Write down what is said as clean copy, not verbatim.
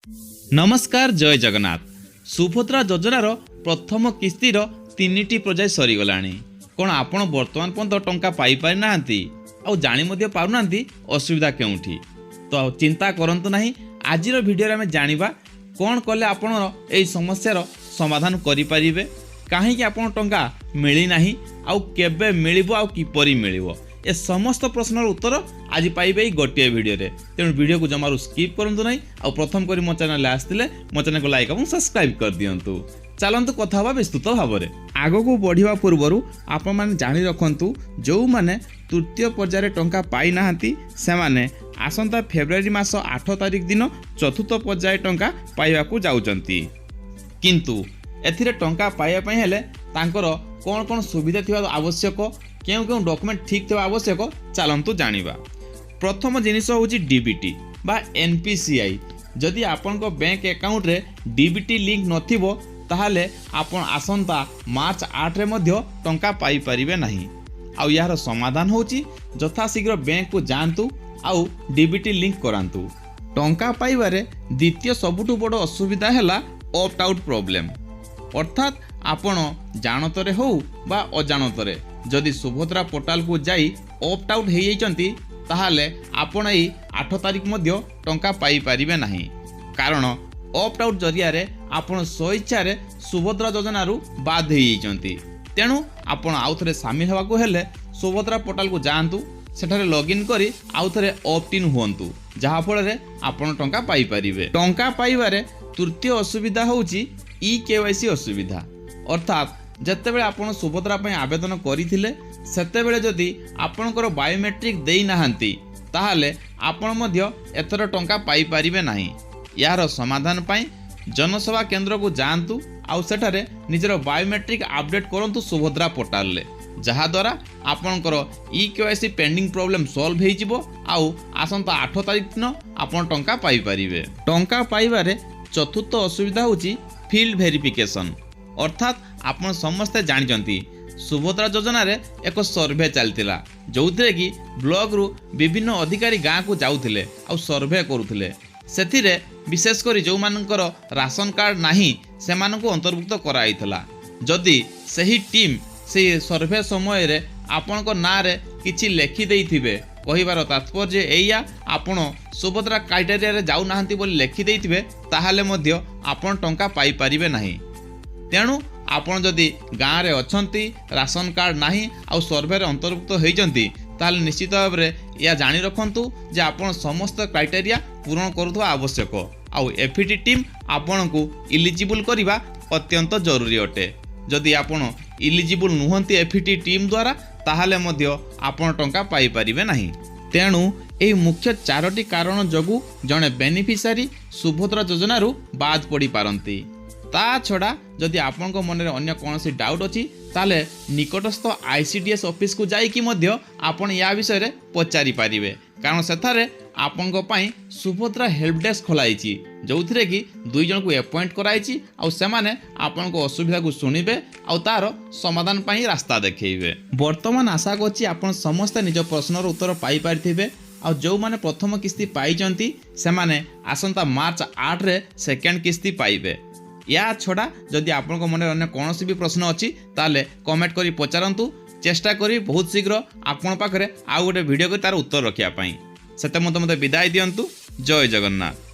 नमस्कार जय जगन्नाथ। सुभद्रा योजनार प्रथम किस्तिर 3टी पर्याय सरीगलाणी। कौन आपण वर्तमान पर्यंत टंका पाई पारि नाहांती आउ जानि मध्य पारुनाहांती असुविधा केउठी? तो चिंता करंतु नाही। आजिर भिडियो आमे जानिबा कौन कले आपण एई समस्यार समाधान करि परिबे, काहेकि आपण टंका मिली नाही आउ केबे मिलिबो आउ किपरि मिलिबो, ए समस्त प्रश्नर उत्तर आज पाइबे गोटे वीडियो रे। तेणु वीडियो को जमारू स्किप करंतु नहीं और प्रथम करी मो चैनल आसतिले मो चैनल को लाइक और सब्सक्राइब कर दियंतु। चलंतु कथा हवा विस्तृत भाव में। आगो को बढ़िया पूर्व आपण माने जानि रखंतु, जो माने तृतीय पर्याय टंका पाई नाहांती से माने आसंता फेब्रुआरी मास 8 तारिख दिन चतुर्थ पर्याय टंका पाइबा को जाउचंती। किंतु एथिरे टंका पाइबा पई हेले तांकर कोन कोन सुविधा थिबा आवश्यक, क्यों क्यों डॉक्यूमेंट ठीक थे आवश्यक, चलतु जानिबा। प्रथम जिनिस होची डीबीटी बा एनपीसीआई। जदि आपन को बैंक अकाउंट रे डीबीटी लिंक नथिबो ताहाले आपन आसंता मार्च 8 रे मध्य टंका पाई परिबे नाही। आउ यार समाधान होची यथाशीघ्र बैंक को जानतु आउ डीबीटी लिंक करांतु। टंका पाइबारे द्वितीय सबुठु बड़ असुविधा हैला ऑप्ट आउट प्रॉब्लम। अर्थात आपण जानतरे हो बा अजानतरे जदि सुभद्रा पोर्टाल को जाई ऑप्ट आउट हो जाइचंती ताहाले आपण एई 8 तारिख मध्य टंका पाई परिबे नाही। कारण ऑप्ट आउट जरिया रे आपण स्वेच्छा रे सुभद्रा योजना रु बाद हो जाइचंती। तेणु आपण आउ थरे शामिल होबाकू हेले सुभद्रा पोर्टाल को जांतु, सेठारे लॉगिन करी आउ थरे ऑप्ट इन हुअंतु, जहा फल रे आपण टंका पाई परिबे। टंका पाइबारे तृतीय असुविधा होची ई केवाईसी असुविधा। अर्थात जेतेबेले आपण सुभद्रा पई आवेदन करिथिले सेतेबेले जदि आपणकर बायोमेट्रिक देई नाहांती ताहाले आपण मध्य एथर टंका पाई परिबे नाही। यार समाधान पई जनसेवा केंद्र को जांतु आउ सेठारे निजर बायोमेट्रिक अपडेट करंतु सुभद्रा पोर्टाल ले, जहा द्वारा आपणकर e KYC pending problem solve हेइ जिवो आउ आसंता 8 तारिख दिन आपण टंका पाई परिबे। टंका पाइबारे चतुर्थ असुविधा होची फील्ड वेरिफिकेशन। अर्थात आपण समस्ते जानिचंती सुभद्रा योजना रे एक सर्वे चलतिला, जोथिरे कि ब्लॉक रु विभिन्न अधिकारी गाँ को जाउथिले आउ सर्वे करुथिले। सेथिरे विशेष करी जो मानकर राशन कार्ड नाही से मानकु अंतर्भुक्त कराइथला। जदि सही टीम से सर्वे समय रे आपणको ना रे किछि लेखि देइथिबे, कहिबार तात्पर्य एया आपण सुभद्रा क्राइटेरिया रे जाउ नाहंती बोली लेखि देइथिबे ताहाले मध्य आपण टंका पाई परिबे नाही। तेणु आपण जदि गाँव रे अछंती राशन कार्ड नाही आउ सर्वे रे अंतर्भुक्त होइचंती ताहाले निश्चित भाव रे या जानि रखंतु जे आपण समस्त क्राइटेरिया पूर्ण करुथवा आवश्यक। आउ एफईटी टीम आपण को इलिजिबल करिबा अत्यंत जरूरी अटे। जदि आपण इलिजिबल नुहंती एफईटी टीम द्वारा ताहाले मध्य आपण टंका पाई परिबे नाही। तेणु एई मुख्य 4टी कारण जगु जणे बेनिफिशियरी सुभद्रा योजना रु बाद पड़ी पारंती। ता छड़ा जदि आपन को मन रे अन्य कोनोसी डाउट अछि ताले निकटस्थ आईसीडीएस ऑफिस को जाई कि मध्य आपन या विषय रे पचारि पारिबे। कारण सेथारे आपन को पई सुभद्रा हेल्प डेस्क खोलाइछि, जोथिरे कि 2 जन को अपॉइंट कराइछि आउ से माने आपन को असुविधा को सुनिबे आउ तार समाधान पई रास्ता देखैबे। वर्तमान आशा करछि आपन समस्त निज प्रश्नर उत्तर पाई पारिथिबे। आउ जो माने प्रथम किस्ती पाइचंती से माने आसंता मार्च 8 रे सेकेंड किस्ती पाइबे। या छड़ा जदि आपण को मन अन्य कोनोसी भी प्रश्न अछि ताले कमेंट करी पचारंतु, चेष्टा करी बहुत शीघ्र आपण पाखरे आ गोटे वीडियो को तार उत्तर रखिया पई। सेते मते विदाय दियंतु। जय जगन्नाथ।